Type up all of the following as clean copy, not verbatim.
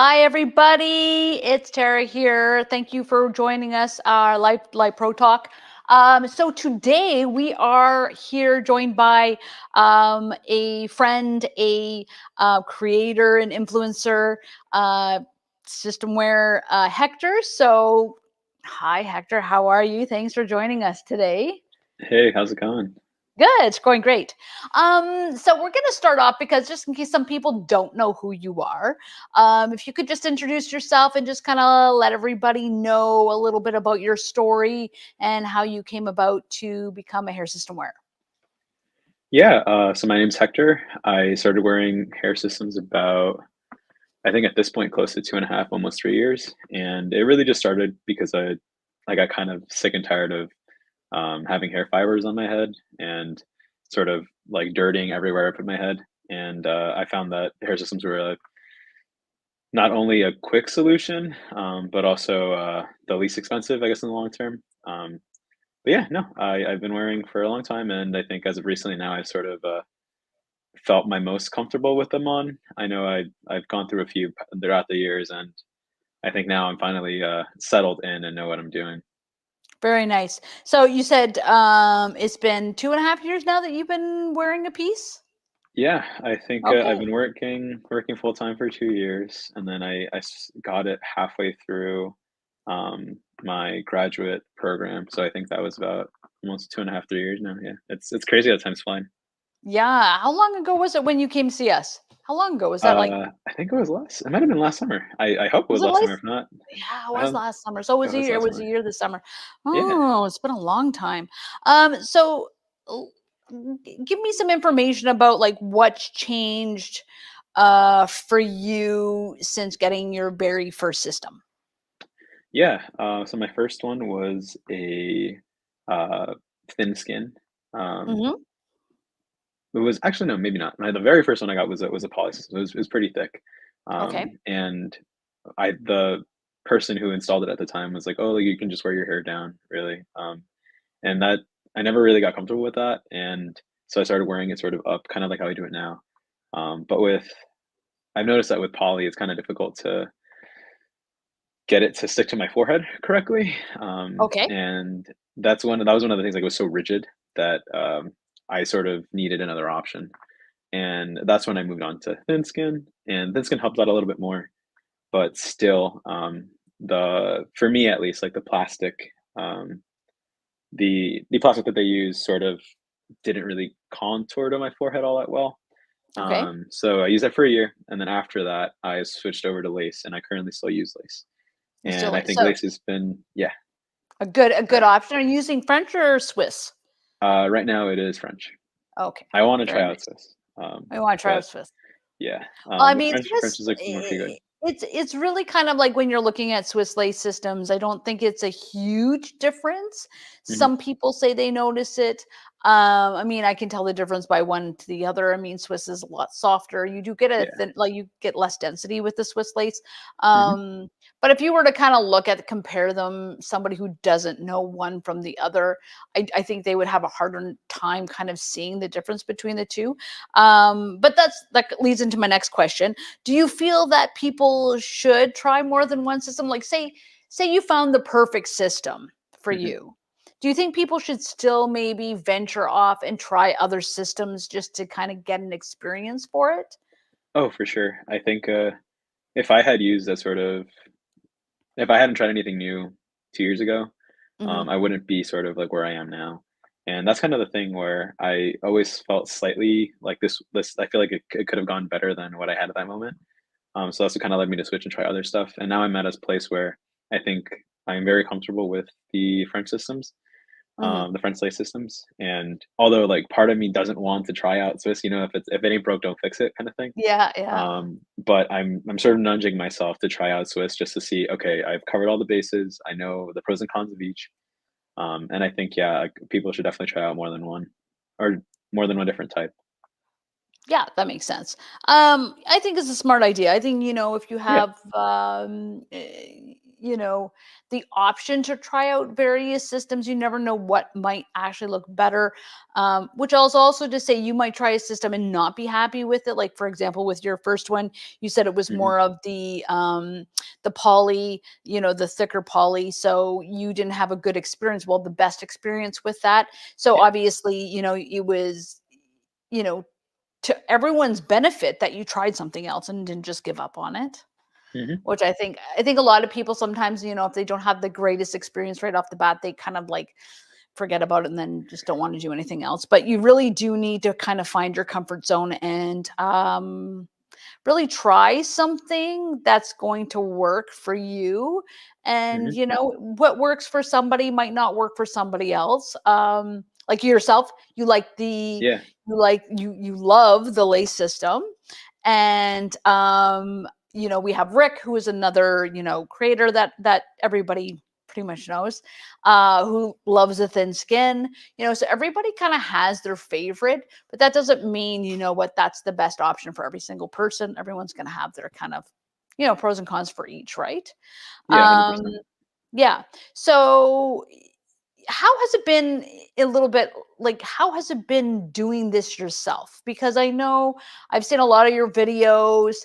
Hi, everybody. It's Tara here. Thank you for joining us, our Life Pro Talk. So today we are here joined by a friend, a creator, and influencer, uh, systemware, Hector. So, hi, Hector. How are you? Thanks for joining us today. Hey, how's it going? Good, it's going great. So we're going to start off because just in case some people don't know who you are, if you could just introduce yourself and just kind of let everybody know a little bit about your story and how you came about to become a hair system wearer. Yeah, so my name's Hector. I started wearing hair systems about, I think at this point, close to 2.5, almost 3 years. And it really just started because I got kind of sick and tired of having hair fibers on my head and sort of like dirtying everywhere I put my head. And I found that hair systems were not only a quick solution, but also the least expensive, I guess, in the long term. But yeah, no, I've been wearing for a long time, and I think as of recently now, I've sort of felt my most comfortable with them on. I know I've gone through a few throughout the years, and I think now I'm finally settled in and know what I'm doing. Very nice. So you said it's been 2.5 years now that you've been wearing a piece? Yeah, I think I've Okay. been working full time for 2 years, and then got it halfway through my graduate program. So I think that was about almost 2.5, 3 years now. Yeah, it's crazy how time's flying. Yeah. How long ago was it when you came to see us? How long ago was that? Like, I think it was it might have been last summer. I hope it was was it last summer. last? If not, Yeah, it was um, last summer. So it was it last was a summer. year this summer. Yeah. Oh, it's been a long time. So l- give me some information about like what's changed for you since getting your very first system. Yeah, so my first one was a, uh, thin skin. Um, Hmm. it was actually, no, maybe not. The very first one I got was a poly system. It was pretty thick. Okay. And the person who installed it at the time was like, "Oh, like, you can just wear your hair down, really." And that I never really got comfortable with that, and so I started wearing it sort of up, kind of like how I do it now. But with I've noticed that with poly, it's kinda difficult to get it to stick to my forehead correctly. Okay. And that was one of the things, like, it was so rigid that I sort of needed another option. And that's when I moved on to thin skin, and thin skin helped out a little bit more, but still, the for me at least, like um, the plastic that they use sort of didn't really contour to my forehead all that well. Okay. So I used that for a year, and then after that, I switched over to lace, and I currently still use lace. You still And I like think so lace has been, yeah, a good sorry. option. Are you using French or Swiss? Right now it is French. Okay. I want to try Very out nice. Swiss, I want to try but out Swiss. yeah, I but mean, French Swiss, is like more pretty good. it's really kind of like when you're looking at Swiss lace systems. I don't think it's a huge difference. Mhm. Some people say they notice it. I mean, I can tell the difference by one to the other. I mean, Swiss is a lot softer. You do get a Yeah. thin, like you get less density with the Swiss lace. Mhm. But if you were to kind of look at compare them, somebody who doesn't know one from the other, I think they would have a harder time kind of seeing the difference between the two. But that leads into my next question. Do you feel that people should try more than one system? Like say you found the perfect system for Mhm. you. Do you think people should still maybe venture off and try other systems just to kind of get an experience for it? Oh, for sure. I think if I had used that sort of if I hadn't tried anything new 2 years ago, Hmm. I wouldn't be sort of like where I am now. And that's kind of the thing where I always felt slightly like this. I feel like it could have gone better than what I had at that moment. So that's what kind of led me to switch and try other stuff. And now I'm at a place where I think I'm very comfortable with the French systems, Hmm. the French lace systems. And although like part of me doesn't want to try out Swiss, if it ain't broke, don't fix it kind of thing. Yeah, yeah. But I'm sort of nudging myself to try out Swiss just to see, okay, I've covered all the bases. I know the pros and cons of each. And I think, yeah, like, people should definitely try out more than one or more than one different type. Yeah, that makes sense. I think it's a smart idea. I think, if you Yeah. have, the option to try out various systems. You never know what might actually look better. Which also to say you might try a system and not be happy with it. Like for example, with your first one, you said it was Mhm. more of the poly, the thicker poly. So you didn't have a good experience. Well, the best experience with that. So Yeah. obviously, it was, you know, to everyone's benefit that you tried something else and didn't just give up on it. Mhm. Which I think a lot of people sometimes, if they don't have the greatest experience right off the bat, they kind of like forget about it and then just don't want to do anything else. But you really do need to kind of find your comfort zone and really try something that's going to work for you. And Mhm. what works for somebody might not work for somebody else. Like yourself, Yeah. you love the lace system. And we have Rick, who is another creator that everybody pretty much knows, who loves a thin skin. So everybody kind of has their favorite, but that doesn't mean that's the best option for every single person. Everyone's going to have their kind of pros and cons for each, right? Yeah, um 100%. yeah. So how has it been, a little bit, like, how has it been doing this yourself? Because I know I've seen a lot of your videos,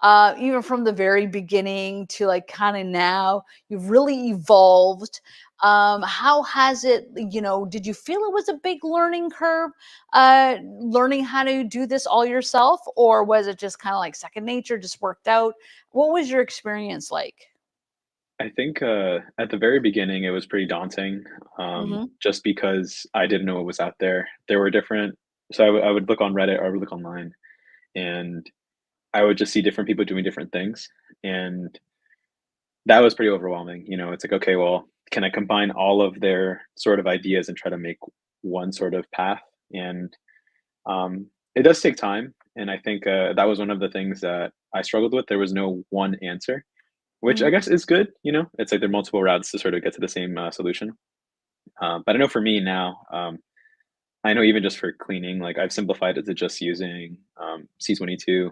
even from the very beginning to like kind of now, you've really evolved. How has it, did you feel it was a big learning curve, learning how to do this all yourself, or was it just kind of like second nature, just worked out? What was your experience like? I think, at the very beginning, it was pretty daunting, Hmm. just because I didn't know what was out there. There were different so I would look on Reddit or I would look online, and I would just see different people doing different things, and that was pretty overwhelming. It's like, okay, well, can I combine all of their sort of ideas and try to make one sort of path? And it does take time, and I think that was one of the things that I struggled with. There was no one answer, which I Hmm. guess is good. It's like there are multiple routes to sort of get to the same solution. But I know for me now, I know even just for cleaning, like I've simplified it to just using C22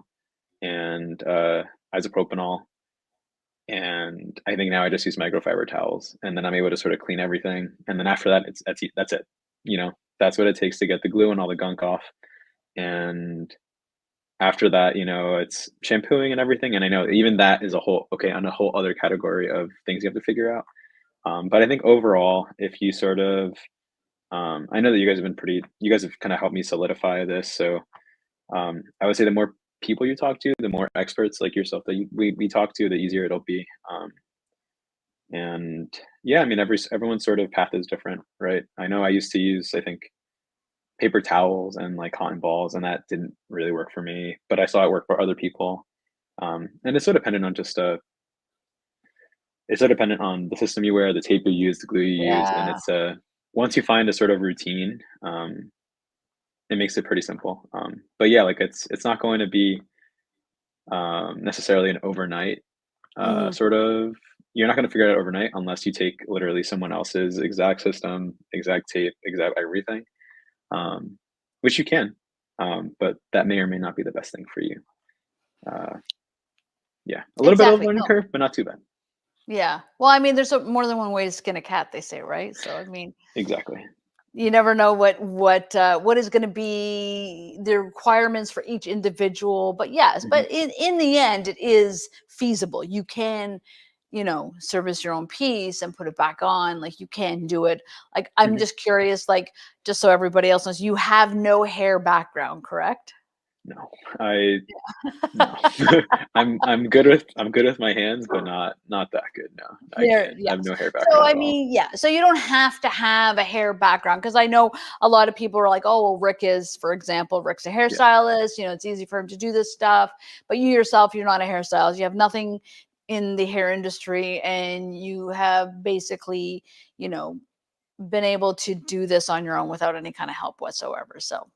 and isopropanol, and I think now I just use microfiber towels, and then I'm able to sort of clean everything. And then after that, that's it. You know, that's what it takes to get the glue and all the gunk off. And after that, it's shampooing and everything. And I know even that is on a whole other category of things you have to figure out. But I think overall, if you sort of, I know that you guys have kind of helped me solidify this. So I would say the more people you talk to, the more experts like yourself that we talk to, the easier it'll be. And yeah, I mean, everyone's sort of path is different, right? I know I used to use, I think, paper towels and like cotton balls, and that didn't really work for me, but I saw it work for other people. And it's so dependent on the system you wear, the tape you use, the glue you use, and Yeah. it's once you find a sort of routine, it makes it pretty simple. But yeah, like it's not going to be necessarily an overnight Mhm. sort of. You're not going to figure it out overnight unless you take literally someone else's exact system, exact tape, exact everything, um, which you can. But that may or may not be the best thing for you. Uh, yeah, a little bit of a Exactly. learning No. curve, but not too bad. Yeah. Well, I mean, there's more than one way to skin a cat, they say, right? So, I mean, Exactly. you never know what is going to be the requirements for each individual. But yes, Hmm. but in the end, it is feasible. You can, service your own piece and put it back on. Like you can do it. Like I'm Hmm. just curious, like just so everybody else knows, you have no hair background, correct? No, I no. I'm good with my hands, but not that good. No, I There, can't. I have yes. no hair So background I at all. mean, yeah. So you don't have to have a hair background because I know a lot of people are like, oh, well, Rick is, for example, Rick's a Yeah. hairstylist. It's easy for him to do this stuff. But you yourself, you're not a hairstylist. You have nothing in the hair industry, and you have basically, you know, been able to do this on your own without any kind of help whatsoever. So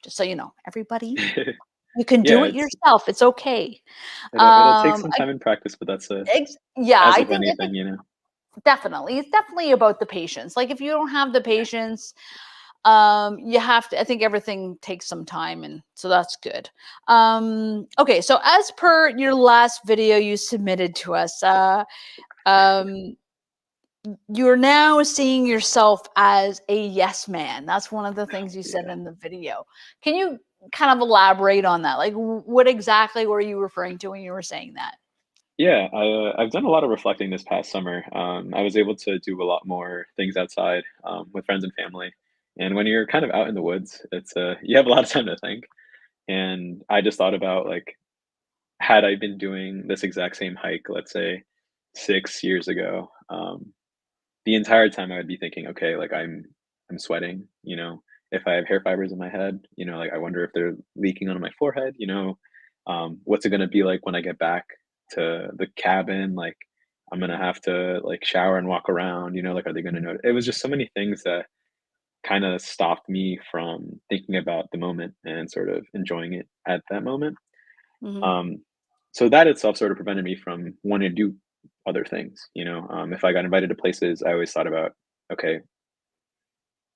just so you know, everybody, you can do Yeah, it yourself. It's okay. it'll take some I, time and practice, but that's yeah, as I with think I think anything. definitely. It's definitely about the patience. Like if you don't have the Yeah. patience, you have to, I think everything takes some time, and so that's good. Okay, so as per your last video you submitted to us, Um, you're now seeing yourself as a yes man. That's one of the things you said Yeah. in the video. Can you kind of elaborate on that? Like, what exactly were you referring to when you were saying that? Yeah, I've done a lot of reflecting this past summer. I was able to do a lot more things outside with friends and family. And when you're kind of out in the woods, it's you have a lot of time to think. And I just thought about like, had I been doing this exact same hike, let's say 6 years ago, the entire time I would be thinking, okay, like I'm sweating, if I have hair fibers in my head, like I wonder if they're leaking onto my forehead, what's it gonna be like when I get back to the cabin? Like I'm gonna have to like shower and walk around, like are they gonna notice? It was just so many things that kind of stopped me from thinking about the moment and sort of enjoying it at that moment. Hmm. Um, so that itself sort of prevented me from wanting to do other things. If I got invited to places, I always thought about, okay,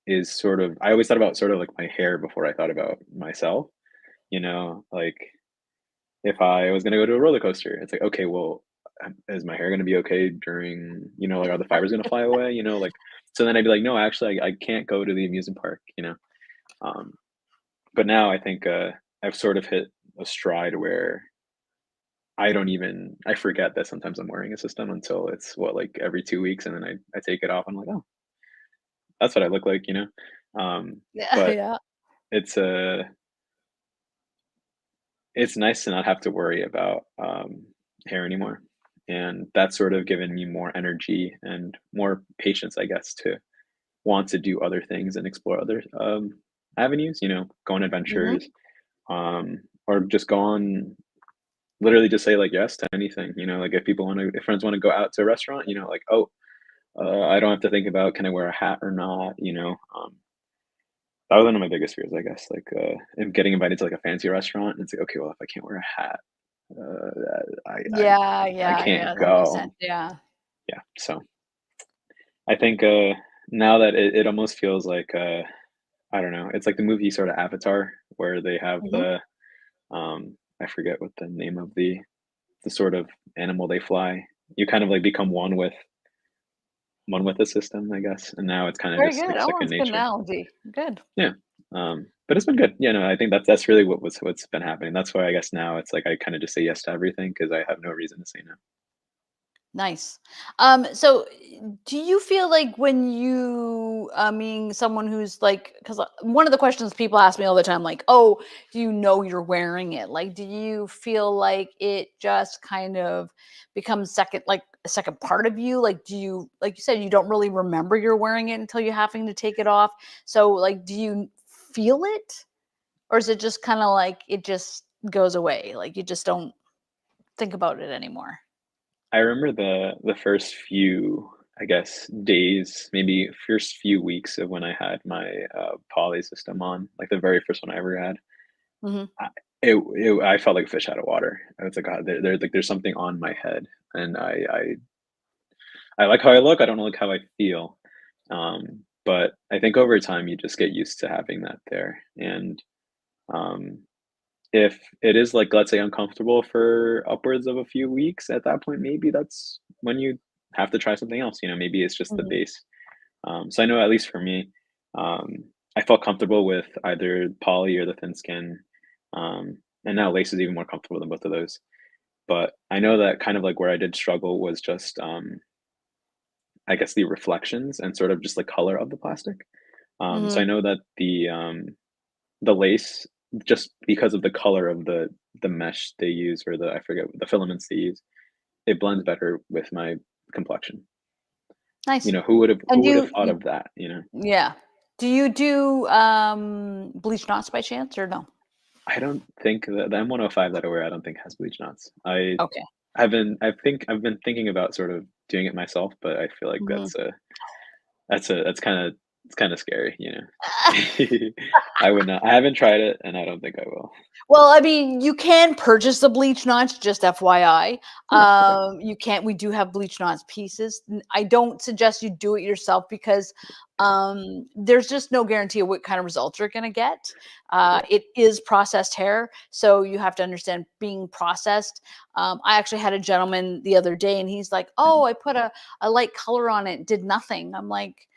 I always thought about sort of like my hair before I thought about myself. Like if I was going to go to a roller coaster, it's like, okay, well, is my hair going to be okay during, like, are the fibers going to fly away? Like, so then I'd be like, no, actually, I can't go to the amusement park. Um, but now I think I've sort of hit a stride where I forget that sometimes I'm wearing a system until it's what, like every 2 weeks, and then I take it off. I'm like, oh, that's what I look like. Yeah, But yeah. it's it's nice to not have to worry about hair anymore, and that's sort of given me more energy and more patience, I guess, to want to do other things and explore other avenues. Go on Hmm. adventures, or just go on. Literally, just say like yes to anything. Like if friends want to go out to a restaurant, like oh, I don't have to think about can I wear a hat or not. That was one of my biggest fears, I guess. Like, if getting invited to like a fancy restaurant, it's like, okay, well, if I can't wear a hat, Yeah, I yeah, can't yeah. That makes sense. go. Yeah. Yeah. So I think now that it almost feels like I don't know, it's like the movie sort of Avatar where they have Hmm. the I forget what the name of the sort of animal they fly. You kind of like become one with the system, I guess. And now it's kind of Very just good. like Oh, second that's a good nature. analogy. Good. Yeah. But it's been good. No, I think that's really what's been happening. That's why I guess now it's like I kind of just say yes to everything because I have no reason to say no. Nice. So do you feel like when you, I mean, someone who's like, because one of the questions people ask me all the time, like, oh, do you know you're wearing it? Like, do you feel like it just kind of becomes second, like a second part of you? Like, do you, like you said, you don't really remember you're wearing it until you're having to take it off. So, like, do you feel it? Or is it just kind of like it just goes away? Like, you just don't think about it anymore? I remember the first few, I guess, days, maybe first few weeks of when I had my poly system on, like the very first one I ever had. Hmm. I, I felt like a fish out of water. I was like, God, there's something on my head, and I like how I look. I don't like how I feel. But I think over time you just get used to having that there, and um, if it is like, let's say, uncomfortable for upwards of a few weeks, at that point, maybe that's when you have to try something else. Maybe it's just the Hmm. base. So I know at least for me, um, I felt comfortable with either poly or the thin skin, and now lace is even more comfortable than both of those. But I know that kind of like where I did struggle was just, I guess, the reflections and sort of just the color of the plastic. So I Hmm. know that the lace, just because of the color of the mesh they use, or the I forget the filaments they use, it blends better with my complexion. Nice. Who And would have you thought you of that? yeah. Do you do, bleach knots by chance or no? I don't think that the M105 that I wear, I don't think has bleach knots. Okay. I've been thinking about sort of doing it myself, but I feel like Mhm. that's kind of It's kinda scary, you know? I would not I haven't tried it, and I don't think I will. Well, I mean, you can purchase the bleach knots, just FYI. Huh, okay. You can't. We do have bleach knots pieces. I don't suggest you do it yourself because Yeah, there's just no guarantee of what kind of results you're going to get. yeah. It is processed hair, so you have to understand being processed. I actually had a gentleman the other day, and he's like, "Oh, Mhm. I put a light color on it, did nothing." I'm like,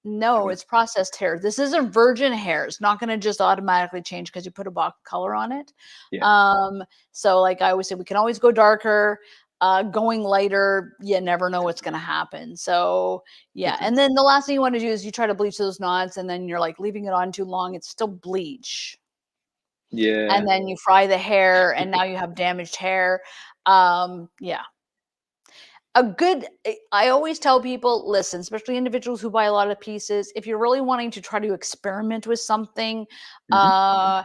no, Okay. it's processed hair. This isn't virgin hair. It's not gonna just automatically change because you put a box of color on it. Yeah, So like I always say, we can always go darker. Going lighter, you never know what's gonna happen. So yeah, makes and sense. then the last thing you want to do is you try to bleach those knots, and then you're like leaving it on too long. It's still bleach, Yeah. and then you fry the hair, and now you have damaged hair. Yeah, a good I always tell people, listen, especially individuals who buy a lot of pieces, if you're really wanting to try to experiment with something, Mhm. uh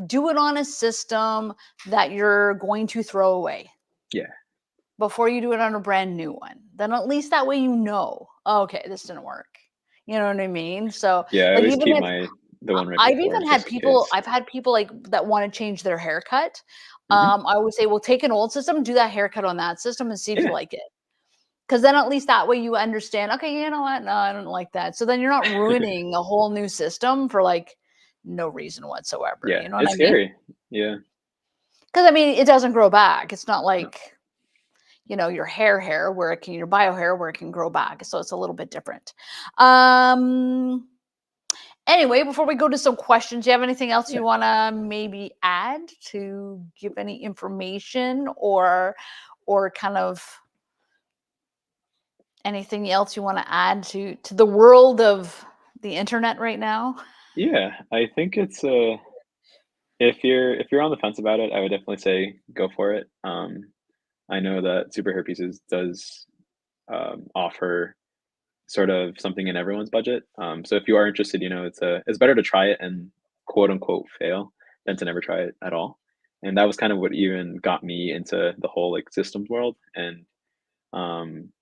do it on a system that you're going to throw away Yeah. before you do it on a brand new one. Then at least that way you know, "Oh, okay, this didn't work." You know what I mean? So Yeah, I like always even keep if the one right I've before even had just in case. people like that want to change their haircut. Mhm. I always say, well, take an old system, do that haircut on that system and see if you Yeah. like it. 'Cause then at least that way you understand, "Okay, you know what? No, I don't like that." So then you're not ruining a whole new system for, like, no reason whatsoever, Yeah, you know what it's I mean? scary. Yeah. Because I mean, it doesn't grow back. It's not No. like, your hair where it can your bio hair where it can grow back, so it's a little bit different. Um, anyway, before we go to some questions, do you have anything else Yeah. you wanna maybe add to give any information or kind of anything else you wanna add to the world of the internet right now? Yeah, I think it's, if you're on the fence about it, I would definitely say go for it. I know that Superhairpieces does, offer sort of something in everyone's budget. So if you are interested, it's better to try it and quote unquote fail than to never try it at all. And that was kind of what even got me into the whole like systems world. And um,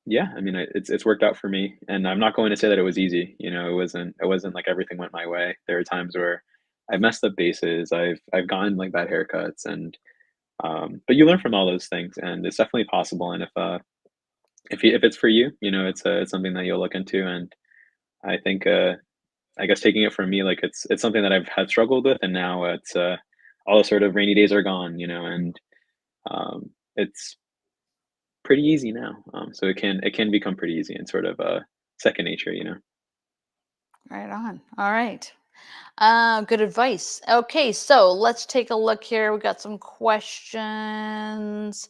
yeah, I mean, it's worked out for me. And I'm not going to say that it was easy. It wasn't like everything went my way. There are times where I've messed up bases. I've gotten like bad haircuts, and but you learn from all those things, and it's definitely possible. And if it's for you, it's something that you'll look into. And I think, I guess taking it from me, like it's something that I've had struggled with, and now it's all the sort of rainy days are gone, and it's pretty easy now. So it can become pretty easy and sort of second nature. Right on. All right. Good advice. Okay, so let's take a look here. We got some questions.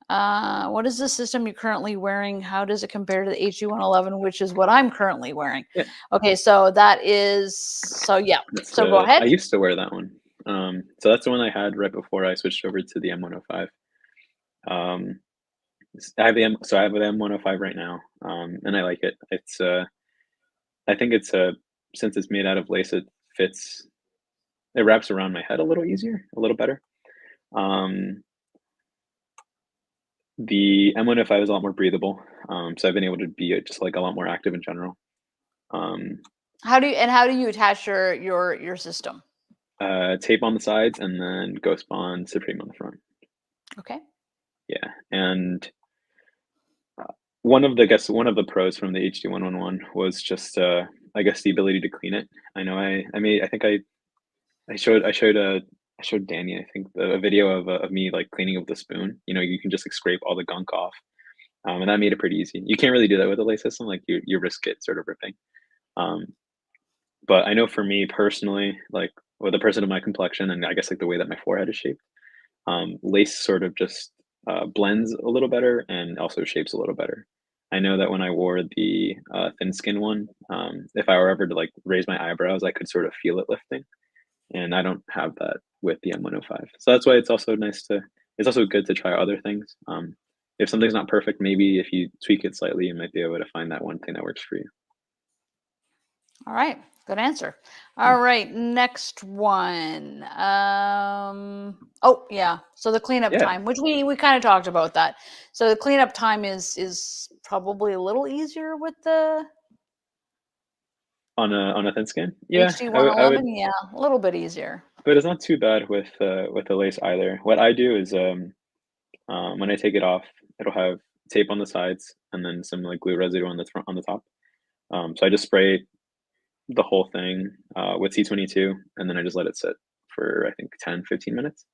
What is the system you're currently wearing? How does it compare to the HG111, which is what I'm currently wearing? Yeah, Okay, so that is so yeah. that's So go the ahead. I used to wear that one. So that's the one I had right before I switched over to the M105. Um, I have the M105 right now, and I like it. I think since it's made out of lace, fits it wraps around my head a little easier, a little better. Um, the M105 is a lot more breathable, so I've been able to be, just, like, a lot more active in general. Um, How do you attach your system? Tape on the sides and then Ghost Bond Supreme on the front. Okay. Yeah, and, one of the pros from the HD111 was just, I guess, the ability to clean it. I know I think I showed Danny, I think, a video of me, like, cleaning it with a spoon. You can just, like, scrape all the gunk off. And that made it pretty easy. You can't really do that with a lay system, like, you risk it sort of ripping. Um, but I know for me personally, like, with a person of my complexion and I guess, like, the way that my forehead is shaped, lace sort of just, blends a little better and also shapes a little better. I know that when I wore the, thin skin one, if I were ever to, like, raise my eyebrows, I could sort of feel it lifting, and I don't have that with the M105. So that's why it's also good to try other things. If something's not perfect, maybe if you tweak it slightly, you might be able to find that one thing that works for you. All right. Good answer. Mm. All right, next one. Oh yeah. So the cleanup Yeah, time, which we kind of talked about that. So the cleanup time is probably a little easier with the On a thin skin? Yeah, HD I would, 111, yeah, a little bit easier. but it's not too bad with the lace either. What I do is, when I take it off, it'll have tape on the sides and then some, like, glue residue on the front on the top. So I just spray the whole thing, with C22, and then I just let it sit for, I think, 10, 15 minutes,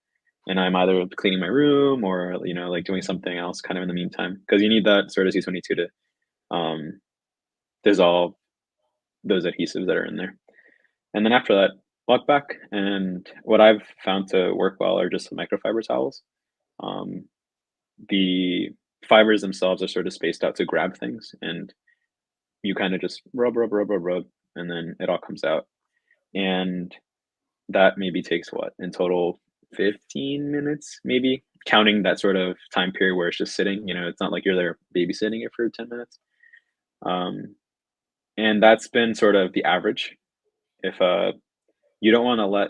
and I'm either cleaning my room or, like, doing something else kind of in the meantime, because you need that sort of C22 to, um, dissolve those adhesives that are in there. And then after that, walk back, and what I've found to work well are just microfiber towels. Um, the fibers themselves are sort of spaced out to grab things, and you kind of just rub, rub, rub, rub, rub, and then it all comes out. And that maybe takes what in total 15 minutes, maybe counting that sort of time period where it's just sitting. It's not like you're there babysitting it for 10 minutes. Um, and that's been sort of the average. If you don't want to let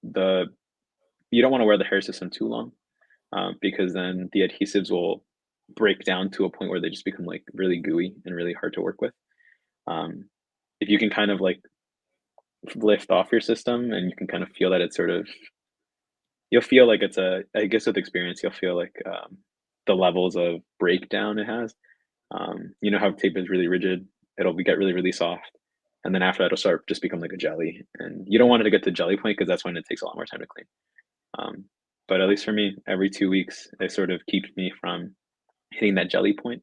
the you don't want to wear the hair system too long, because then the adhesives will break down to a point where they just become like really gooey and really hard to work with. Um, if you can kind of like lift off your system and you can kind of feel that it's sort of you'll feel like it's a I guess with experience you'll feel like the levels of breakdown it has. You know how tape is really rigid, get really really soft, and then after that it'll start just become like a jelly, and you don't want it to get to jelly point because that's when it takes a lot more time to clean. Um, but at least for me, every 2 weeks it sort of keeps me from hitting that jelly point,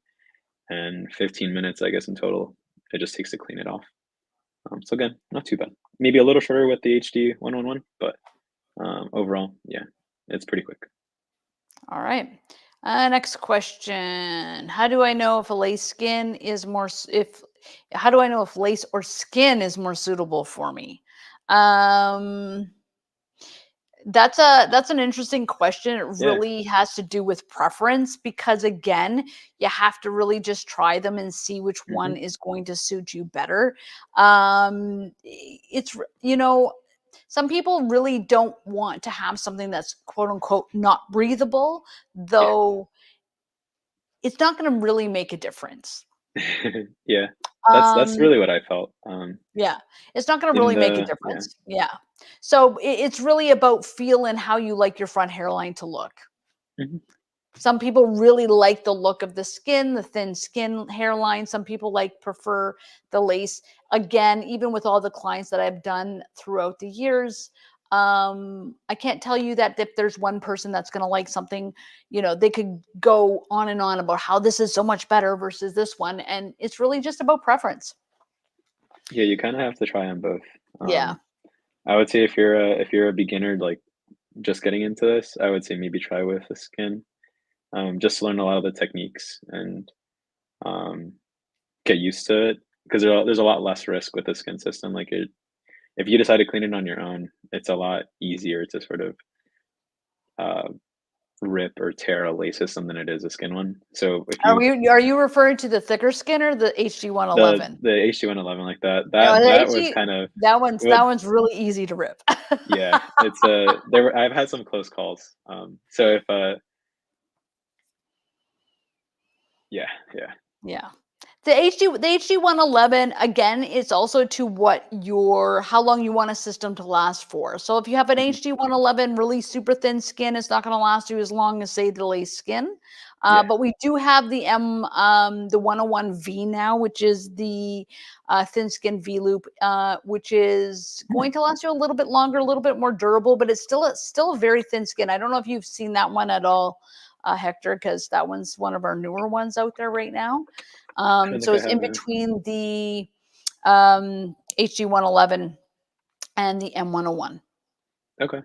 and 15 minutes I guess in total it just takes to clean it off. So again, not too bad. Maybe a little shorter with the HD 111, but overall, yeah, it's pretty quick. All right. Next question. How do I know if a lace skin is more, if, how do I know if lace or skin is more suitable for me? Um, that's an interesting question. It Yeah. really has to do with preference because again, you have to really just try them and see which one Hmm. is going to suit you better. It's some people really don't want to have something that's quote unquote not breathable, Yeah. though it's not going to really make a difference. Yeah. That's Um, really what I felt. yeah, it's not going to In really make a the Yeah. difference. Yeah. So it's really about feeling how you like your front hairline to look. Hmm. Some people really like the look of the skin, the thin skin hairline. Some people prefer the lace. Again, even with all the clients that I've done throughout the years, I can't tell you that if there's one person that's going to like something, they could go on and on about how this is so much better versus this one. And it's really just about preference. Yeah, you kind of have to try on both. Yeah. I would say if you're a beginner, like just getting into this, I would say maybe try with the skin, just to learn a lot of the techniques and um, get used to it. Because there's a lot less risk with the skin system. If you decide to clean it on your own, it's a lot easier to sort of uh, rip or tear a lace system than it is a skin one. So if you Are you referring to the thicker skin or the HD 111? the HD111 like that, No, the that was HD kind of that what. one's really easy to rip. Yeah, it's I've had some close calls. So if yeah, yeah, Yeah. The HD 111 again, it's also to what your how long you want a system to last for. So if you have an mhm, HD 111 really super thin skin, it's not going to last you as long as say the lace skin. yeah, But we do have the 101 V now, which is the thin skin V loop, which is hmm, going to last you a little bit longer, a little bit more durable, but it's still a very thin skin. I don't know if you've seen that one at all, Hector, because that one's one of our newer ones out there right now. I don't So think I it's in have it. between the HG 111 and the M101. Okay,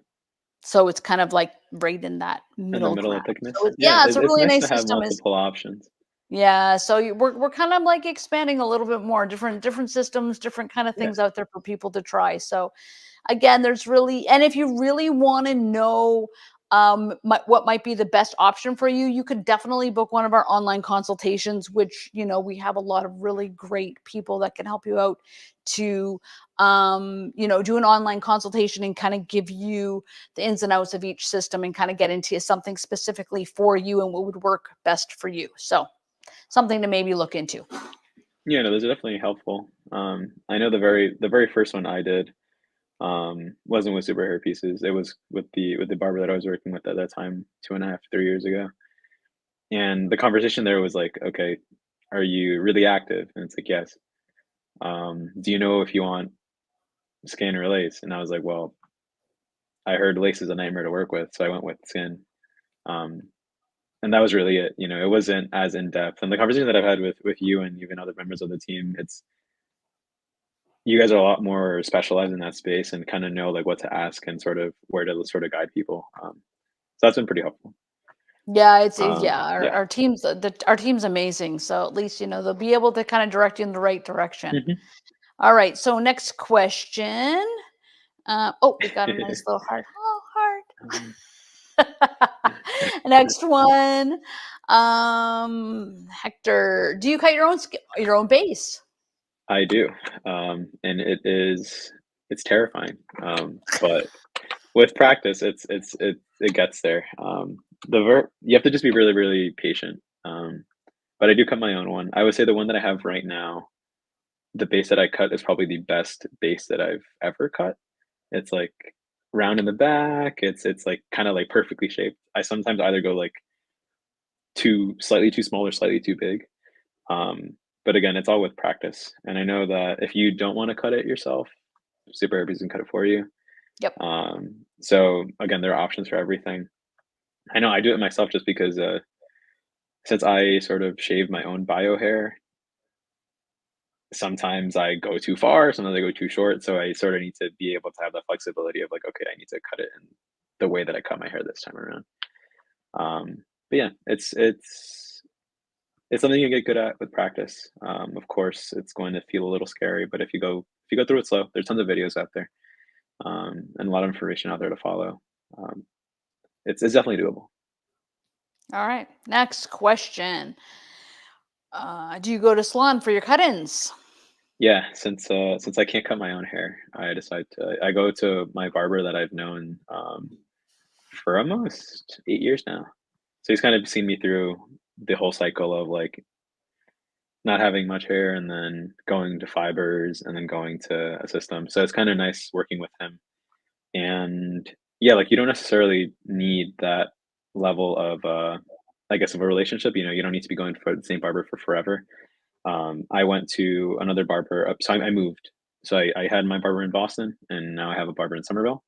So it's kind of like right in that in the middle middle of ground. thickness. So Yeah, it's a it's really nice to nice have system. Is multiple options. Yeah, so we're kind of like expanding a little bit more, different systems, different kind of Yeah, things out there for people to try. So again, there's really, and if you really want to know what might be the best option for you, you could definitely book one of our online consultations, which we have a lot of really great people that can help you out to do an online consultation and kind of give you the ins and outs of each system and kind of get into something specifically for you and what would work best for you. So something to maybe look into. Yeah, no, those are definitely helpful. I know the very first one I did wasn't with Superhairpieces. It was with the barber that I was working with at that time, 2.5, 3 years ago. And the conversation there was like, okay, are you really active? And it's like, yes. Do you know if you want skin or lace? And I was like, well, I heard lace is a nightmare to work with, so I went with skin. Um, and that was really it. You know, it wasn't as in depth. And the conversation that I've had with you and even other members of the team, it's you guys are a lot more specialized in that space and kind of know like what to ask and sort of where to sort of guide people. So that's been pretty helpful. Yeah, it's yeah, Yeah. our team's amazing. So at least, they'll be able to kind of direct you in the right direction. Hmm. All right. So next question. Oh, we got a nice little heart. Oh, Um, heart. Next one. Hector, do you cut your own base? I do, and it's terrifying, but with practice, it gets there. You have to just be really really patient. But I do cut my own one. I would say the one that I have right now, the base that I cut is probably the best base that I've ever cut. It's like round in the back. It's like kind of like perfectly shaped. I sometimes either go like too slightly too small or slightly too big. Um, but again, it's all with practice. And I know that if you don't want to cut it yourself, Super Herpes can cut it for you. Yep. So again, there are options for everything. I know I do it myself just because since I sort of shave my own bio hair, sometimes I go too far, sometimes I go too short. So I sort of need to be able to have the flexibility of like, okay, I need to cut it in the way that I cut my hair this time around. But yeah, it's something you get good at with practice. Of course, it's going to feel a little scary, but if you go through it slow, there's tons of videos out there, and a lot of information out there to follow. Um, it's definitely doable. All right. Next question. Do you go to salon for your cut-ins? Yeah, since I can't cut my own hair, I go to my barber that I've known for almost 8 years now. So he's kind of seen me through the whole cycle of like not having much hair and then going to fibers and then going to a system. So it's kind of nice working with him. And yeah, like you don't necessarily need that level of I guess of a relationship. You know, you don't need to be going for the same barber for forever. I went to another barber up, so I moved. So I had my barber in Boston, and now I have a barber in Somerville.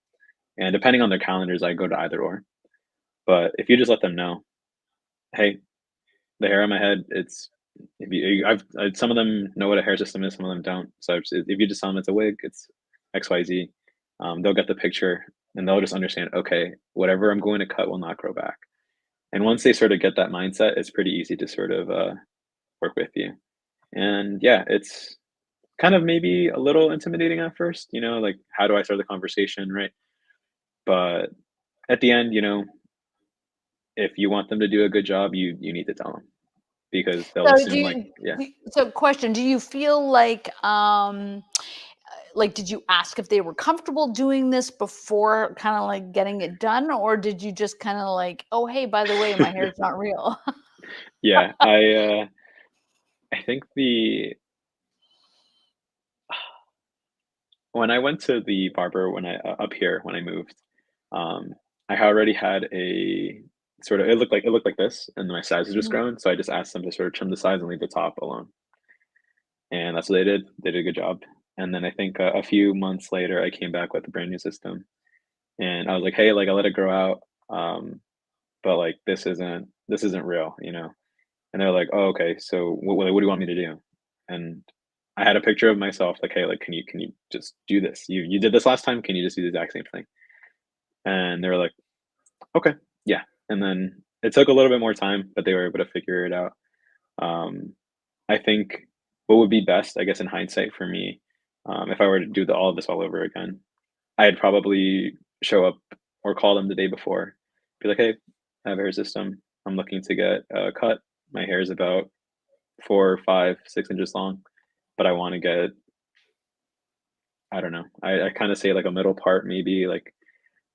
And depending on their calendars, I go to either or. But if you just let them know, hey, the hair on my head, it's if some of them know what a hair system is, some of them don't. So if you just tell them it's a wig, it's X Y Z. They'll get the picture and they'll just understand. Okay, whatever I'm going to cut will not grow back. And once they sort of get that mindset, it's pretty easy to sort of work with you. And yeah, it's kind of maybe a little intimidating at first, like how do I start the conversation, right? But at the end, if you want them to do a good job, you need to tell them because they'll So assume like, yeah. question, do you feel like did you ask if they were comfortable doing this before kind of like getting it done, or did you just kind of like, oh hey, by the way, my hair's not real? Yeah, I think the when I went to the barber when I up here when I moved, um, I already had a sort of it looked like this, and my sides had just Mhm. grown, so I just asked them to sort of trim the sides and leave the top alone, and that's what they did. They did a good job. And then I think a few months later, I came back with a brand new system, and I was like, "Hey, like I let it grow out, but like this isn't real, you know." And they're like, "Oh, okay. So what do you want me to do?" And I had a picture of myself, like, "Hey, like, can you just do this? You did this last time. Can you just do the exact same thing?" And they were like, "Okay, yeah." And then it took a little bit more time, but they were able to figure it out. Um, I think what would be best, I guess, in hindsight for me, if I were to do all of this all over again, I'd probably show up or call them the day before, be like, "Hey, I have a hair system. I'm looking to get a cut. My hair is about 4, 5, 6 inches long, but I want to get, I don't know. I kind of say like a middle part, maybe like,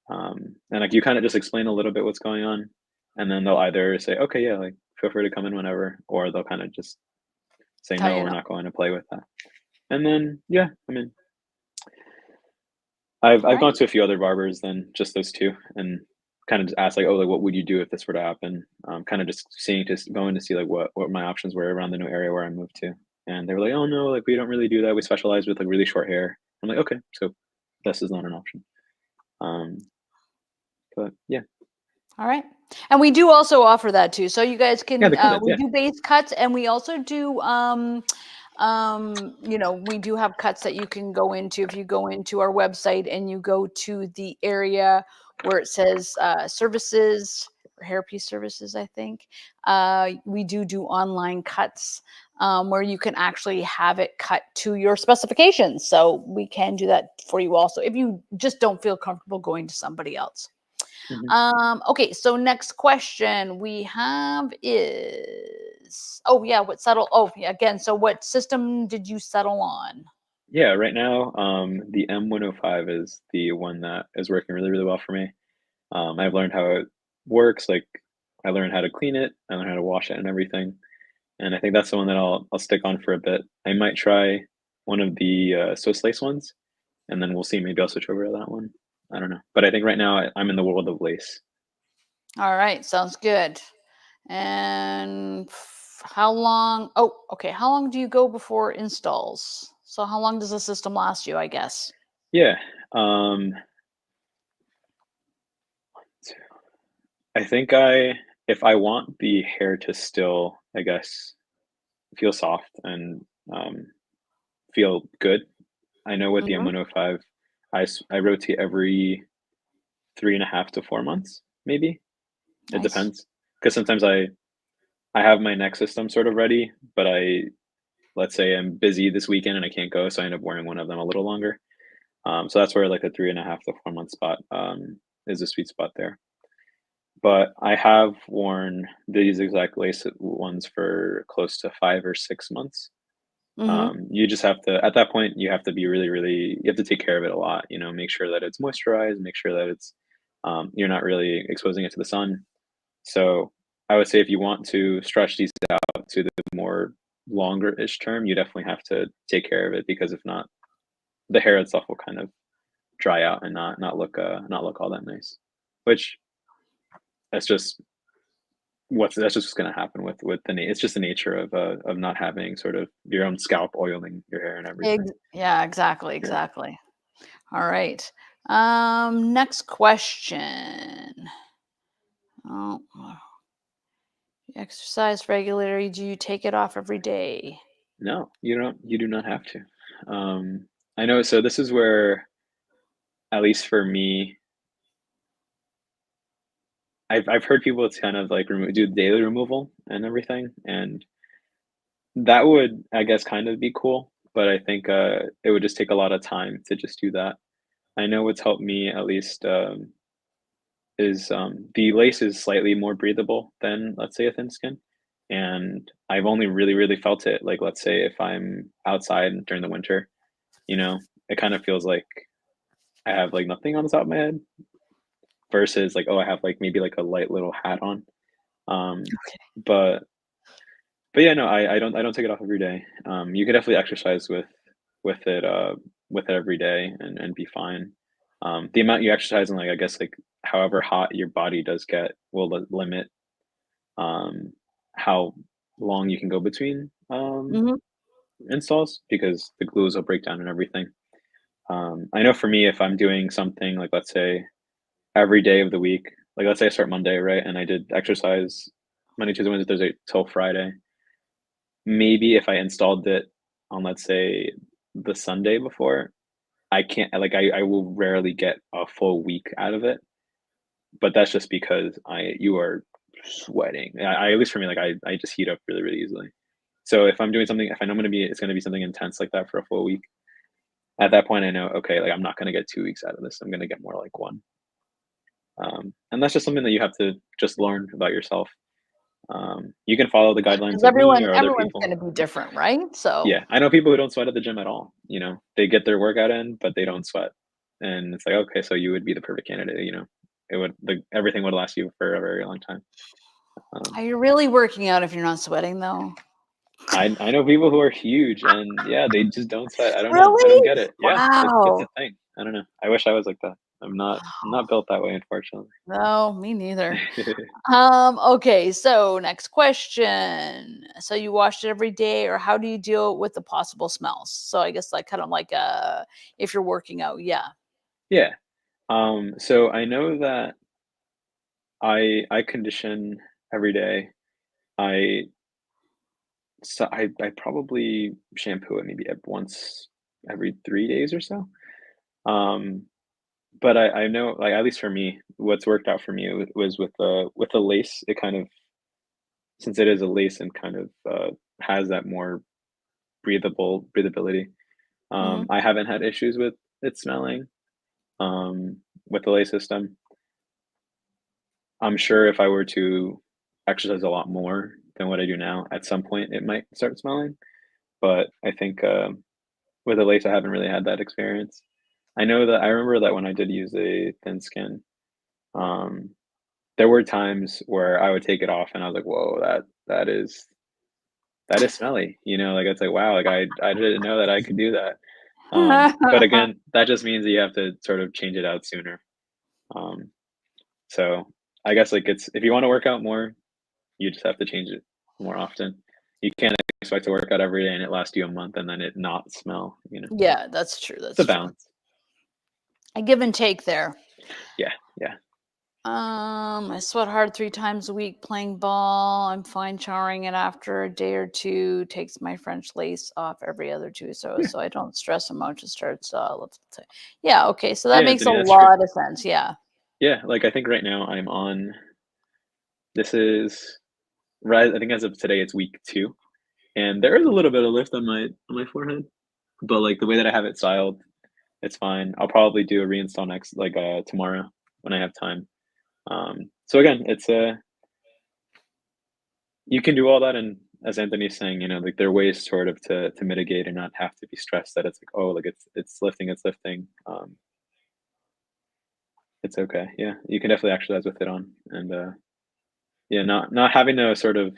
and like you kind of just explain a little bit what's going on, and then they'll either say, okay, yeah, like feel free to come in whenever, or they'll kind of just say, tell no, you we're no. not going to play with that. And then, yeah, I mean, I've Right. gone to a few other barbers than just those two, and kind of just asked like, oh, like what would you do if this were to happen? Kind of just seeing, just going to see like what my options were around the new area where I moved to, and they were like, oh no, like we don't really do that. We specialize with like really short hair. I'm like, okay, so this is not an option. Um, but yeah, All right. And we do also offer that too. So you guys yeah, can the cutters, we yeah. do base cuts, and we also do we do have cuts that you can go into if you go into our website and you go to the area where it says services or hairpiece services, I think. We do online cuts where you can actually have it cut to your specifications. So we can do that for you also if you just don't feel comfortable going to somebody else. Hmm. Okay, so next question we have is, oh yeah, what settle? Oh yeah, again. So what system did you settle on? Yeah, right now, the M105 is the one that is working really, really well for me. I've learned how it works. Like, I learned how to clean it, I learned how to wash it and everything. And I think that's the one that I'll stick on for a bit. I might try one of the Swiss lace ones, and then we'll see. Maybe I'll switch over to that one. I don't know, but I think right now I'm in the world of lace. All right, sounds good. And how long? Oh, okay. How long do you go before installs? So how long does the system last you? I guess. Yeah, um, I think if I want the hair to still, I guess, feel soft and feel good. I know with the Hmm. M105, I rotate every 3.5 to 4 months, maybe. It Nice. depends, because sometimes I have my neck system sort of ready, but let's say I'm busy this weekend and I can't go, so I end up wearing one of them a little longer. So that's where like the 3.5 to 4 month spot is a sweet spot there. But I have worn these exact lace ones for close to 5 or 6 months. Hmm. You just have to, at that point, you have to be really, really, you have to take care of it a lot. Make sure that it's moisturized, make sure that you're not really exposing it to the sun. So I would say if you want to stretch these out to the more longer-ish term, you definitely have to take care of it, because if not, the hair itself will kind of dry out and not look all that nice. Which that's just that's just what's going to happen with it's just the nature of not having sort of your own scalp oiling your hair and everything. Yeah, exactly, Yeah. exactly. All right. Next question. Oh, exercise regularly. Do you take it off every day? No, you don't. You do not have to. I know. So this is where, at least for me, I've heard people, it's kind of like do daily removal and everything, and that would, I guess, kind of be cool. But I think it would just take a lot of time to just do that. I know what's helped me at least, is the lace is slightly more breathable than, let's say, a thin skin, and I've only really, really felt it. Like, let's say if I'm outside during the winter, it kind of feels like I have like nothing on the top of my head, versus like, oh, I have like maybe like a light little hat on. Um, but yeah, no, I don't take it off every day. You can definitely exercise with it with it every day and be fine. The amount you exercise, and like, I guess, like however hot your body does get will limit um how long you can go between Mhm. installs, because the glues will break down and everything. I know for me, if I'm doing something like, let's say, every day of the week, like let's say I start Monday, right, and I did exercise Monday, Tuesday, Wednesday, Thursday till Friday. Maybe if I installed it on, let's say, the Sunday before, I can't, like, I will rarely get a full week out of it, but that's just because you are sweating. At least for me, like, I just heat up really, really easily. So if I'm doing something, if I know it's gonna be something intense like that for a full week, at that point I know, okay, like I'm not gonna get 2 weeks out of this. I'm gonna get more like one. And that's just something that you have to just learn about yourself. You can follow the guidelines 'Cause of me or other everyone's people. gonna be different, right? So Yeah, I know people who don't sweat at the gym at all. They get their workout in, but they don't sweat, and it's like, okay, so you would be the perfect candidate. Everything would last you for a very long time. Um, are you really working out if you're not sweating though? I know people who are huge and yeah, they just don't sweat. I don't know. I don't Really? get it. Yeah, it's a Wow. thing. I don't know. I wish I was like that. I'm not built that way, unfortunately. No, me neither. Okay, so next question. So you wash it every day, or how do you deal with the possible smells? So I guess like kind of like if you're working out, yeah. Yeah. So I know that I condition every day. I I probably shampoo it maybe once every 3 days or so. Um, but I know, like, at least for me, what's worked out for me was with the lace, it kind of since it is a lace and kind of, has that more breathability, Hmm. I haven't had issues with it smelling, with the lace system. I'm sure if I were to exercise a lot more than what I do now, at some point, it might start smelling, but I think, with a lace, I haven't really had that experience. I remember that when I did use a thin skin, um, there were times where I would take it off and I was like, "Whoa, that is smelly," like, it's like, "Wow," like, I didn't know that I could do that. But again, that just means that you have to sort of change it out sooner. Um, so I guess, like, it's if you wanna work out more, you just have to change it more often. You can't expect to work out every day and it lasts you a month and then it not smell. Yeah, that's true. It's a That's true. balance. A give and take there. Yeah, yeah. I sweat hard 3 times a week playing ball. I'm fine showering, and after a day or two, takes my French lace off every other two. So, Yeah. so I don't stress so much. It starts. Let's say, yeah. Okay, so that Yeah, makes a Anthony, that's true. lot of sense. Yeah. Yeah, like, I think right now this is right I think as of today, it's week 2, and there is a little bit of lift on my forehead, but, like, the way that I have it styled, it's fine. I'll probably do a reinstall tomorrow when I have time. So again, you can do all that, and as Anthony's saying, like, there are ways sort of to mitigate and not have to be stressed that it's like, "Oh, like, it's lifting." It's okay. Yeah, you can definitely exercise with it on, and, yeah, not having to sort of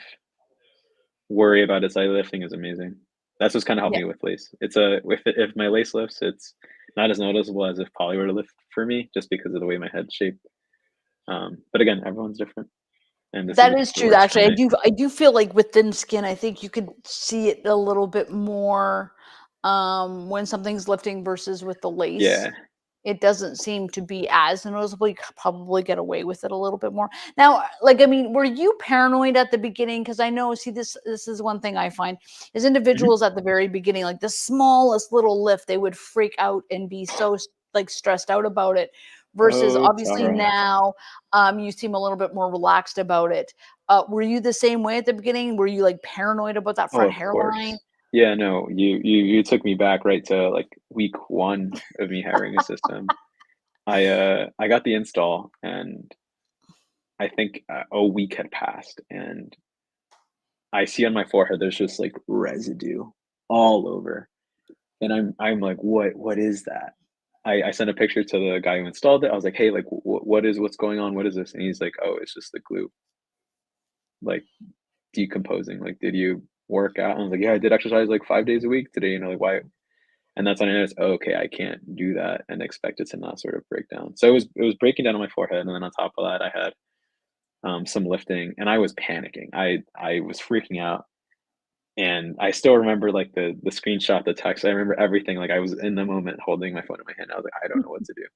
worry about its light lifting is amazing. That's what's kinda helped Yeah. me with lace. If my lace lifts, it's not as noticeable as if poly were to lift for me just because of the way my head's shaped. But again, everyone's different, and this is That what is true. works for Actually, me. I do feel like with thin skin, I think you could see it a little bit more when something's lifting versus with the lace. Yeah. It doesn't seem to be as noticeable. You could probably get away with it a little bit more. Now, like, I mean, were you paranoid at the beginning? Because I know, see, this is one thing I find is Mhm. individuals at the very beginning, like the smallest little lift, they would freak out and be so like stressed out about it. Versus Oh, obviously Tara. now, you seem a little bit more relaxed about it. Were you the same way at the beginning? Were you like paranoid about that Oh, front of hairline? course. Yeah, no, you took me back right to, like, week 1 of me hiring a system. I got the install, and I think, a week had passed, and I see on my forehead there's just, like, residue all over, and I'm like, "What is that?" I sent a picture to the guy who installed it. I was like, "Hey, like, what's going on? What is this?" And he's like, "Oh, it's just the glue, like, decomposing. Like, did you work out?" And I was like, "Yeah, I did exercise, like, 5 days a week today," like, "Why?" And that's when I noticed, "Oh, okay, I can't do that and expect it to not sort of break down." So it was breaking down on my forehead, and then on top of that, I had, some lifting, and I was panicking. I was freaking out, and I still remember, like, the screenshot, the text. I remember everything, like, I was in the moment holding my phone in my hand. I was like, "I don't know what to do."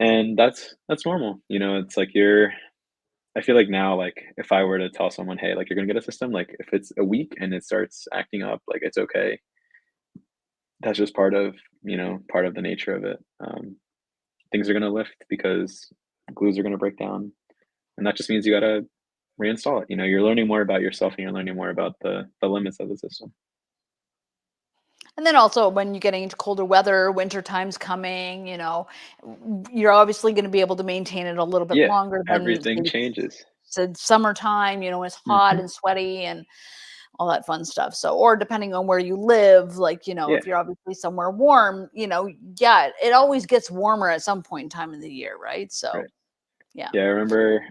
And that's normal, it's like I feel like now, like, if I were to tell someone, "Hey, like, you're gonna get a system," like, if it's a week and it starts acting up, like, it's okay. That's just part of the nature of it. Things are gonna lift because glues are gonna break down, and that just means you gotta reinstall it. You're learning more about yourself and you're learning more about the limits of the system. And then also when you're getting into colder weather, winter time's coming, you're obviously going to be able to maintain it a little bit Yeah, longer than everything say changes. said summertime, it's hot Mhm. and sweaty and all that fun stuff. So, or depending on where you live, like, Yeah, if you're obviously somewhere warm, yeah, it always gets warmer at some point in time in the year, right? So, right. yeah. Yeah, I remember,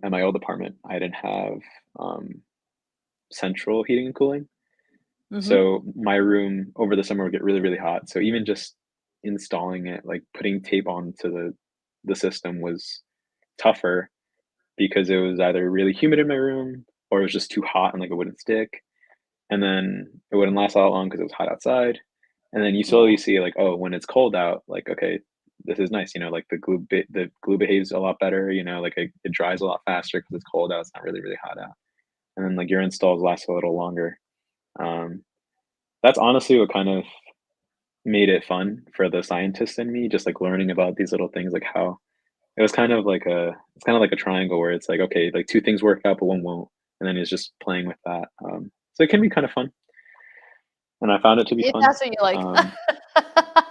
at my old apartment, I didn't have, central heating and cooling. Mhm. So my room over the summer would get really, really hot. So even just installing it, like putting tape onto the system was tougher because it was either really humid in my room or it was just too hot and like it wouldn't stick. And then it wouldn't last all that long because it was hot outside. And then you Yeah. slowly see like, oh, when it's cold out, like, okay, this is nice, like the glue behaves a lot better, like it dries a lot faster because it's cold out. It's not really, really hot out. And then like your installs last a little longer. Um, that's honestly what kind of made it fun for the scientist in me, just like learning about these little things, like how it was kind of like it's kind of like a triangle where it's like, okay, like two things work out, but one won't. And then it's just playing with that. So it can be kind of fun. And I found it to be If fun. that's what you like. Um,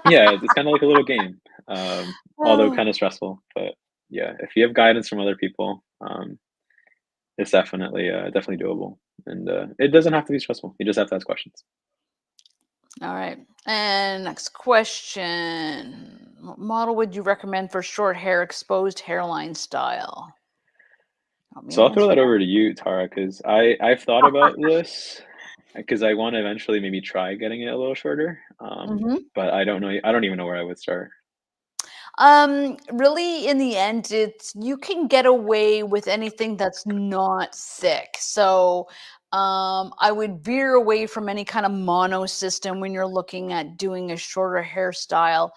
yeah, it's kind of like a little game, although Oh. kind of stressful. But yeah, if you have guidance from other people, it's definitely doable. And it doesn't have to be stressful. You just have to ask questions. All right. And next question. What model would you recommend for short hair, exposed hairline style? Want me to So I'll throw answer that that? over to you, Tara, because I've thought about this because I want to eventually maybe try getting it a little shorter. Mhm. But I don't know. I don't even know where I would start. Really, in the end, it's you can get away with anything that's not thick. So, I would veer away from any kind of mono system when you're looking at doing a shorter hairstyle.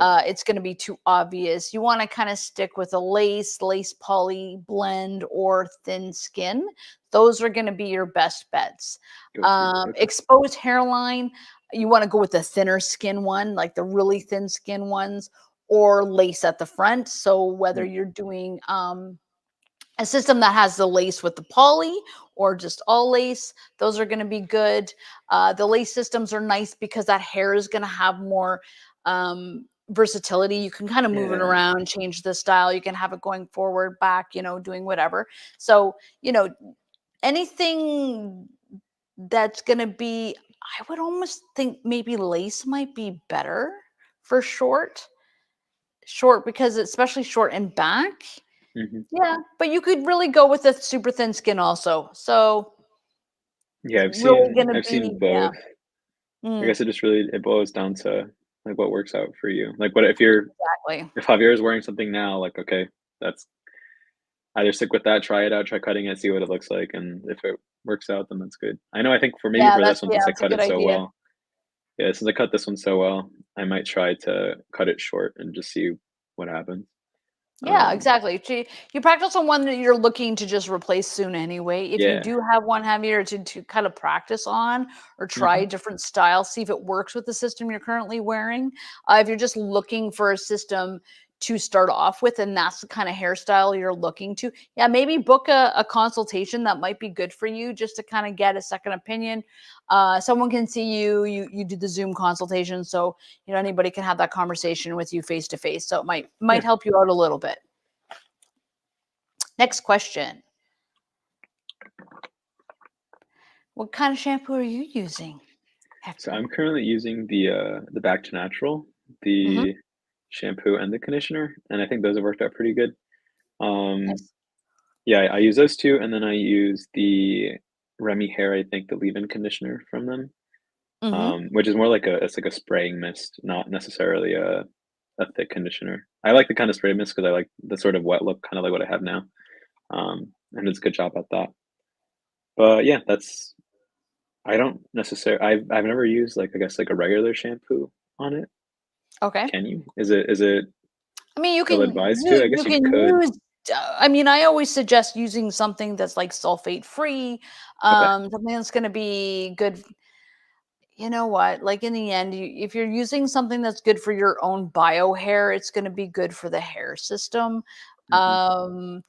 Okay, It's going to be too obvious. You want to kind of stick with a lace poly blend, or thin skin. Those are going to be your best bets. go to. Okay. Exposed hairline, you want to go with the thinner skin one, like the really thin skin ones, or lace at the front. So whether Mm, you're doing a system that has the lace with the poly or just all lace, those are going to be good. The lace systems are nice because that hair is going to have more versatility. You can kind of move it yeah. around, change the style. You can have it going forward, back, doing whatever. So, anything that's going to be, I would almost think maybe lace might be better for short, because especially short and back. Hmm. Yeah, but you could really go with a super thin skin also. So Yeah, it's really gonna I've be, seen yeah. both. I Mm, guess it boils down to like what works out for you. Like what if you're exactly. if Javier is wearing something now, like okay, that's either stick with that, try it out, try cutting it, see what it looks like, and if it works out, then that's good. I know I think for maybe Yeah, for this one, since I that's a cut good it so idea. well, yeah, since I cut this one so well, I might try to cut it short and just see what happens. Yeah, Um, exactly. You practice on one that you're looking to just replace soon anyway. If you yeah. do have one heavier to kind of practice on, or try Hmm. different styles, see if it works with the system you're currently wearing. If you're just looking for a system to start off with, and that's the kind of hairstyle you're looking to, yeah, maybe book a consultation that might be good for you, just to kind of get a second opinion. Someone can see you do the Zoom consultation, so anybody can have that conversation with you face to face. So it might Yeah. help you out a little bit. Next question. What kind of shampoo are you using, So Hector? I'm currently using the Back to Natural, Mhm. the shampoo and the conditioner, and I think those have worked out pretty good. Um, Nice. yeah, I use those 2, and then I use the Remy Hair, I think, the leave-in conditioner from them, Mhm. which is more like it's like a spraying mist, not necessarily a thick conditioner. I like the kind of spray mist because I like the sort of wet look, kind of like what I have now, and it's a good job at that. But yeah, that's I don't necessarily I've never used, like, I guess, like, a regular shampoo on it. Okay. Can you? Is it I mean, you ill-advised can to? you I you guess you can could. use. I mean, I always suggest using something that's like sulfate free, Okay. something that's going to be good. You know what? Like in the end, if you're using something that's good for your own bio hair, it's going to be good for the hair system. Mhm. Um,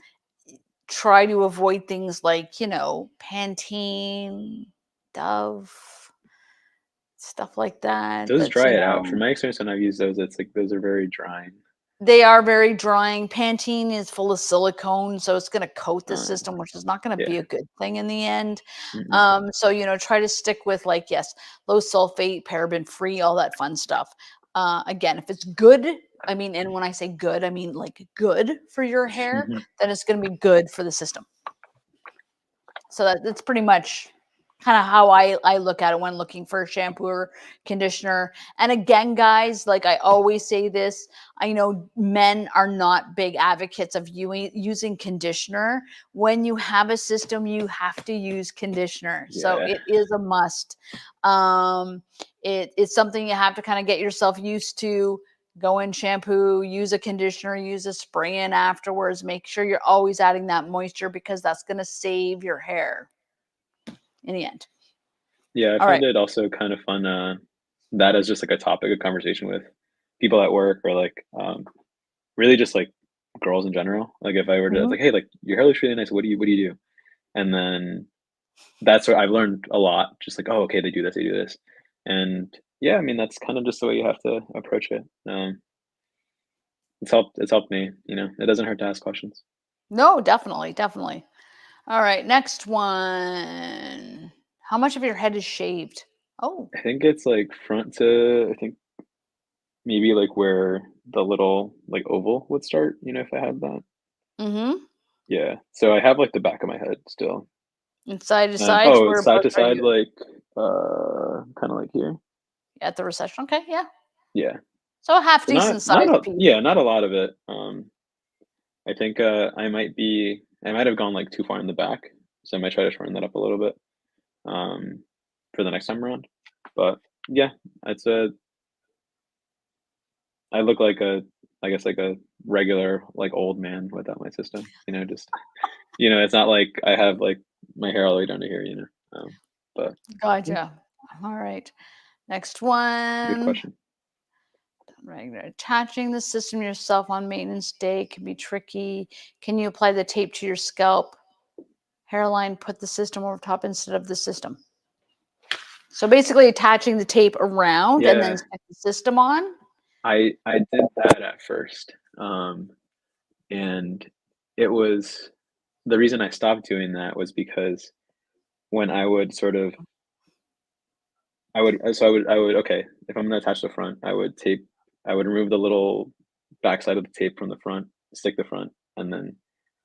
Try to avoid things like, Pantene, Dove, stuff like that. Those That's, dry it out. From my experience when I've used those, it's like those are very drying. they are very drying. Pantene is full of silicone, so it's going to coat the Uh, system, which is not going to yeah. be a good thing in the end. Mhm. So, try to stick with, like, yes, low sulfate, paraben free, all that fun stuff. Again, if it's good, I mean, and when I say good, I mean like good for your hair, Mhm. then it's going to be good for the system. So that's pretty much. kind of how I look at it when looking for a shampoo or conditioner. And again, guys, like I always say this, I know men are not big advocates of using conditioner. When you have a system, you have to use conditioner. So Yeah. it is a must. Um, it's something you have to kind of get yourself used to. Go in, shampoo, use a conditioner, use a spray in afterwards. Make sure you're always adding that moisture because that's going to save your hair in the end. Yeah, I All right. find it also kind of fun, that as just, like, a topic of conversation with people at work or, like, really just, like, girls in general. Like, if I were to Mhm. like, "Hey, like, your hair looks really nice. What do you do?" And then that's what I've learned a lot, just like, "Oh, okay, they do this, they do this." And, yeah, I mean, that's kinda just the way you have to approach it. It's helped me, you know? It doesn't hurt to ask questions. No, definitely, definitely. All right, next one. How much of your head is shaved? Oh. I think it's, like, front to I think maybe, like, where the little, like, oval would start, you know, if I had that. Mm-hmm. Yeah. So I have, like, the back of my head still. And side to And sides, oh, side to whereabouts are side, you? like, kinda like here? At the recession? Okay, yeah. Yeah. So a half So not decent not sized a piece. yeah, not a lot of it. I think, I might have gone, like, too far in the back, so I might try to shorten that up a little bit, um, for the next time around. But, yeah, it's a I look like I guess, like a regular, like, old man without my system, you know, just it's not like I have, like, my hair all the way down to here, you know? But yeah, Gotcha. All right. Next good one. question. Right. Attaching the system yourself on maintenance day can be tricky. Can you apply the tape to your scalp? Hairline, put the system over top instead of the system. So basically attaching the tape around and then Yeah. stick the system on. I did that at first, and it was the reason I stopped doing that was because when I would sort of I would okay, if I'm gonna attach the front, I would remove the little backside of the tape from the front, stick the front, and then,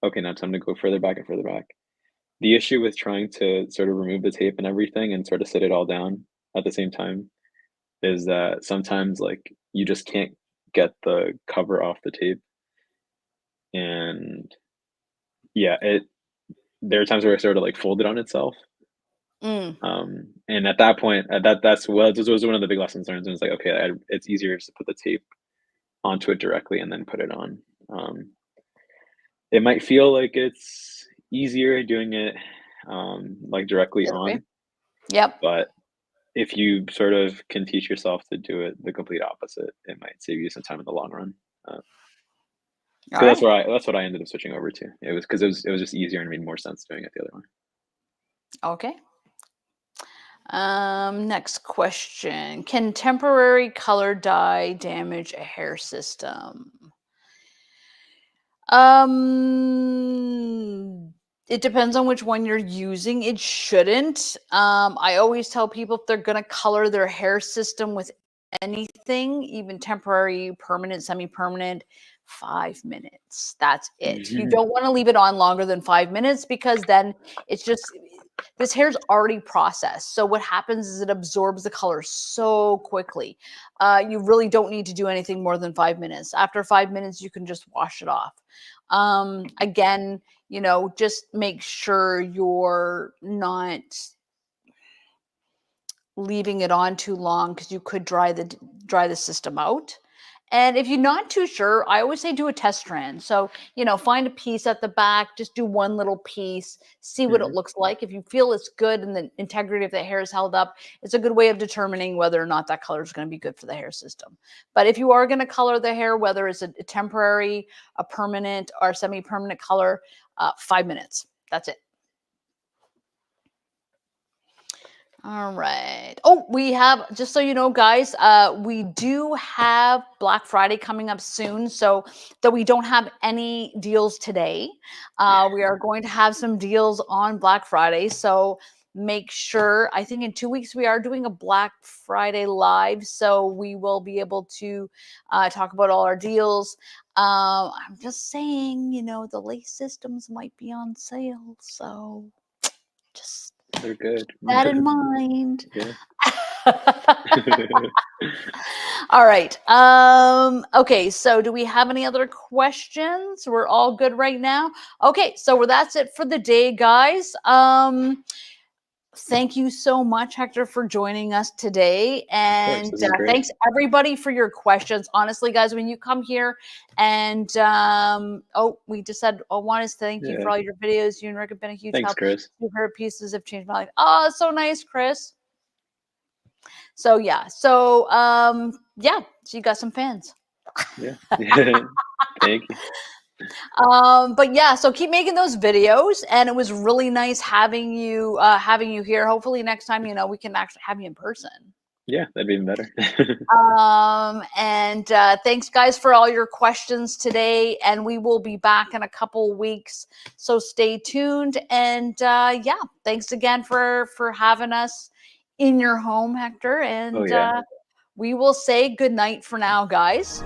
okay, now time to go further back and further back. The issue with trying to sort of remove the tape and everything and sort of sit it all down at the same time is that sometimes, like, you just can't get the cover off the tape, and yeah, there are times where it sort of, like, folded on itself, Mm. and at that point, that's well, this was one of the big lessons learned, and it's like, okay, it's easier just to put the tape onto it directly and then put it on. It might feel like it's easier doing it, like, directly The other way. on, Yep. but if you sort of can teach yourself to do it the complete opposite, it might save you some time in the long run. Uh, All 'Cause right. that's what I ended up switching over to. It was because it was just easier and made more sense doing it the other way. Okay. Next question. Can temporary color dye damage a hair system? Um, it depends on which one you're using. It shouldn't. I always tell people if they're gonna color their hair system with anything, even temporary, permanent, semi-permanent, 5 minutes. That's it. You Mhm. don't want to leave it on longer than 5 minutes because then it's just this hair's already processed. So what happens is it absorbs the color so quickly. You really don't need to do anything more than 5 minutes. After 5 minutes, you can just wash it off. Again, just make sure you're not leaving it on too long because you could dry the system out. And if you're not too sure, I always say do a test strand. So, find a piece at the back, just do one little piece, see what it Mhm. looks like. If you feel it's good and the integrity of the hair is held up, it's a good way of determining whether or not that color is going to be good for the hair system. But if you are going to color the hair, whether it's a temporary, a permanent, or semi permanent color, 5 minutes. That's it. All right. Oh, we have, just so you know, guys, we do have Black Friday coming up soon. So, though we don't have any deals today, we are going to have some deals on Black Friday. So, make sure, I think in 2 weeks, we are doing a Black Friday live. So, we will be able to talk about all our deals. I'm just saying, the lace systems might be on sale. So, just they're good. That in mind. Yeah. All right. Okay, so do we have any other questions? We're all good right now. Okay, so that's it for the day, guys. Thank you so much, Hector, for joining us today. Of course, And this is great. thanks everybody for your questions. Honestly, guys, when you come here and oh, we just said, I want to thank you for Yeah. all your videos. You and Rick have been a huge Thanks, help. Chris. Your hair pieces have changed my life. Oh, so nice, Chris. So yeah. So yeah, so you got some fans. Yeah. Thank you. But yeah, so keep making those videos, and it was really nice having you here. Hopefully next time, we can actually have you in person. Yeah, that'd be even better. And thanks guys for all your questions today, and we will be back in a couple weeks, so stay tuned. And yeah, thanks again for having us in your home, Hector. Oh, And yeah. we will say good night for now, guys.